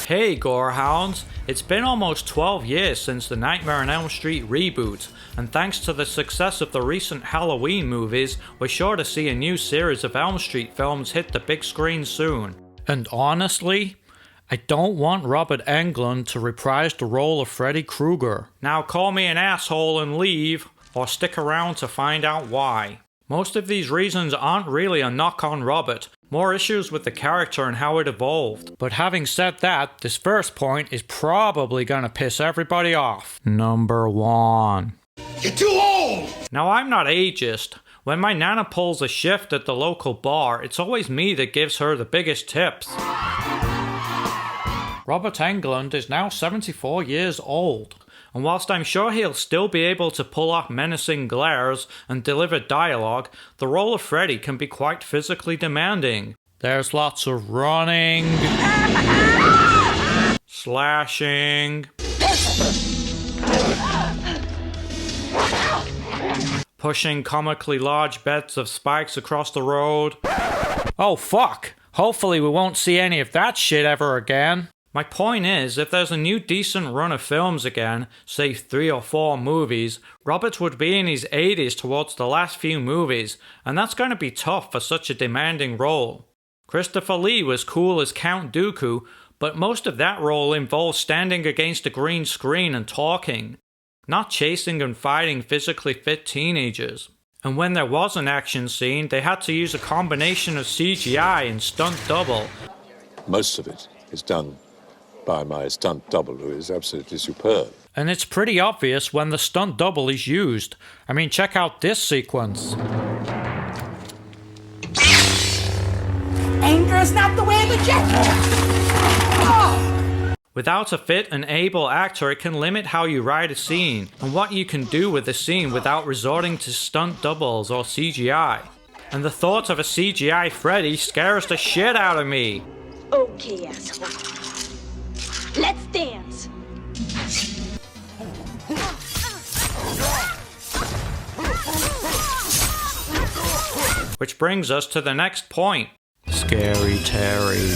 Hey Gorehounds, it's been almost 12 years since the Nightmare on Elm Street reboot, and thanks to the success of the recent Halloween movies, we're sure to see a new series of Elm Street films hit the big screen soon. And honestly, I don't want Robert Englund to reprise the role of Freddy Krueger. Now call me an asshole and leave, or stick around to find out why. Most of these reasons aren't really a knock on Robert, more issues with the character and how it evolved. But having said that, this first point is probably gonna piss everybody off. Number 1. You're too old! Now I'm not ageist. When my nana pulls a shift at the local bar, it's always me that gives her the biggest tips. Robert Englund is now 74 years old, and whilst I'm sure he'll still be able to pull off menacing glares and deliver dialogue, the role of Freddy can be quite physically demanding. There's lots of running, slashing, pushing comically large beds of spikes across the road. Oh fuck! Hopefully we won't see any of that shit ever again. My point is, if there's a new decent run of films again, say 3 or 4 movies, Robert would be in his 80s towards the last few movies, and that's going to be tough for such a demanding role. Christopher Lee was cool as Count Dooku, but most of that role involved standing against a green screen and talking, not chasing and fighting physically fit teenagers. And when there was an action scene, they had to use a combination of CGI and stunt double. Most of it is done by my stunt double, who is absolutely superb. And it's pretty obvious when the stunt double is used. I mean, check out this sequence. Anger is not the way of the jet! Without a fit and able actor, it can limit how you write a scene, and what you can do with a scene without resorting to stunt doubles or CGI. And the thought of a CGI Freddy scares the shit out of me. Okay, asshole. Let's dance. Which brings us to the next point. Scary Terry.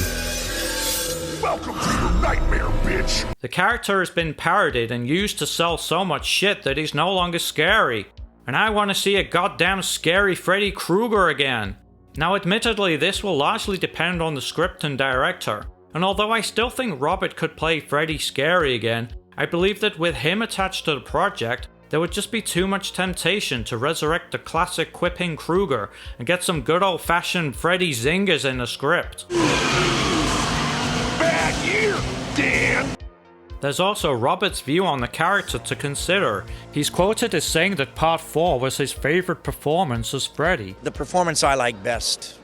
Welcome to your nightmare, bitch! The character has been parodied and used to sell so much shit that he's no longer scary. And I want to see a goddamn scary Freddy Krueger again. Now admittedly, this will largely depend on the script and director. And although I still think Robert could play Freddy scary again, I believe that with him attached to the project, there would just be too much temptation to resurrect the classic quipping Kruger and get some good old-fashioned Freddy zingers in the script. Bad year, Dan! There's also Robert's view on the character to consider. He's quoted as saying that Part 4 was his favourite performance as Freddy. The performance I like best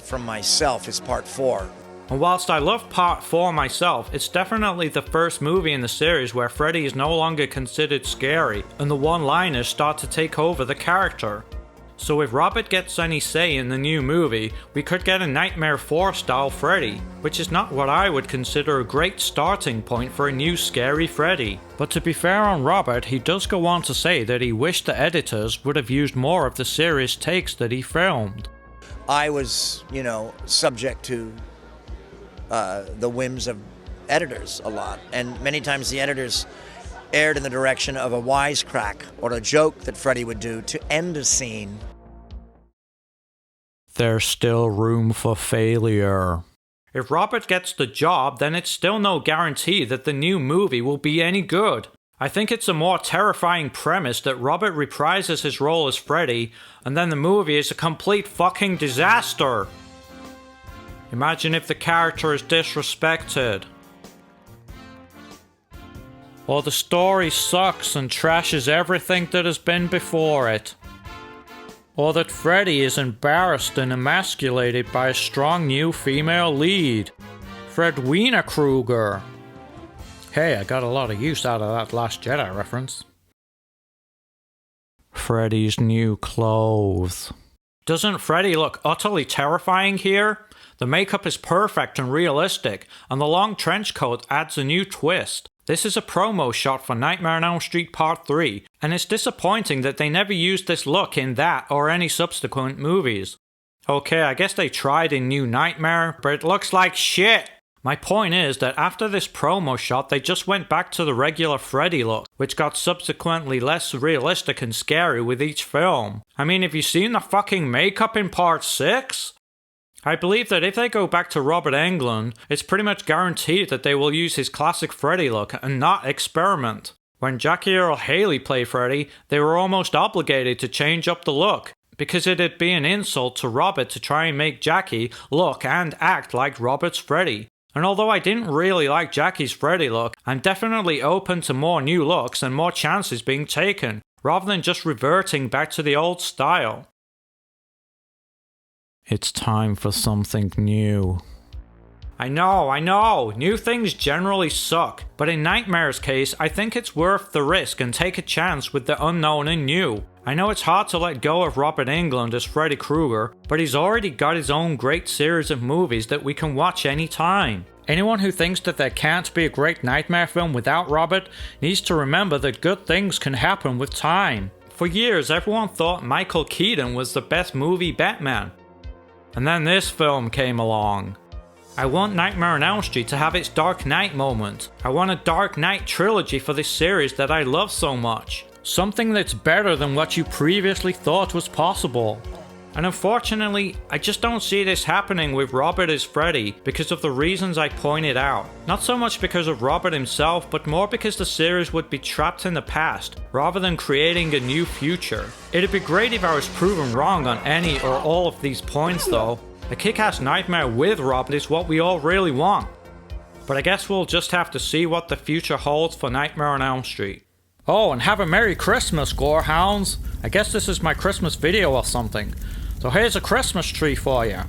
from myself is Part 4. And whilst I love Part 4 myself, it's definitely the first movie in the series where Freddy is no longer considered scary, and the one-liners start to take over the character. So if Robert gets any say in the new movie, we could get a Nightmare 4 style Freddy, which is not what I would consider a great starting point for a new scary Freddy. But to be fair on Robert, he does go on to say that he wished the editors would have used more of the serious takes that he filmed. I was, subject to the whims of editors a lot, and many times the editors erred in the direction of a wisecrack or a joke that Freddy would do to end a scene. There's still room for failure. If Robert gets the job, then it's still no guarantee that the new movie will be any good. I think it's a more terrifying premise that Robert reprises his role as Freddy, and then the movie is a complete fucking disaster. Imagine if the character is disrespected. Or the story sucks and trashes everything that has been before it. Or that Freddy is embarrassed and emasculated by a strong new female lead. Fredwina Krueger. Hey, I got a lot of use out of that Last Jedi reference. Freddy's new clothes. Doesn't Freddy look utterly terrifying here? The makeup is perfect and realistic, and the long trench coat adds a new twist. This is a promo shot for Nightmare on Elm Street Part 3, and it's disappointing that they never used this look in that or any subsequent movies. Okay, I guess they tried in New Nightmare, but it looks like shit. My point is that after this promo shot, they just went back to the regular Freddy look, which got subsequently less realistic and scary with each film. I mean, have you seen the fucking makeup in part 6? I believe that if they go back to Robert Englund, it's pretty much guaranteed that they will use his classic Freddy look and not experiment. When Jackie Earle Haley played Freddy, they were almost obligated to change up the look, because it'd be an insult to Robert to try and make Jackie look and act like Robert's Freddy. And although I didn't really like Jackie's Freddy look, I'm definitely open to more new looks and more chances being taken, rather than just reverting back to the old style. It's time for something new. I know, new things generally suck, but in Nightmare's case, I think it's worth the risk and take a chance with the unknown and new. I know it's hard to let go of Robert Englund as Freddy Krueger, but he's already got his own great series of movies that we can watch anytime. Anyone who thinks that there can't be a great Nightmare film without Robert needs to remember that good things can happen with time. For years, everyone thought Michael Keaton was the best movie Batman. And then this film came along. I want Nightmare on Elm Street to have its Dark Knight moment. I want a Dark Knight trilogy for this series that I love so much. Something that's better than what you previously thought was possible. And unfortunately, I just don't see this happening with Robert as Freddy because of the reasons I pointed out. Not so much because of Robert himself, but more because the series would be trapped in the past, rather than creating a new future. It'd be great if I was proven wrong on any or all of these points though. A kick-ass Nightmare with Robert is what we all really want. But I guess we'll just have to see what the future holds for Nightmare on Elm Street. Oh, and have a Merry Christmas, Gorehounds! I guess this is my Christmas video or something. So here's a Christmas tree for you.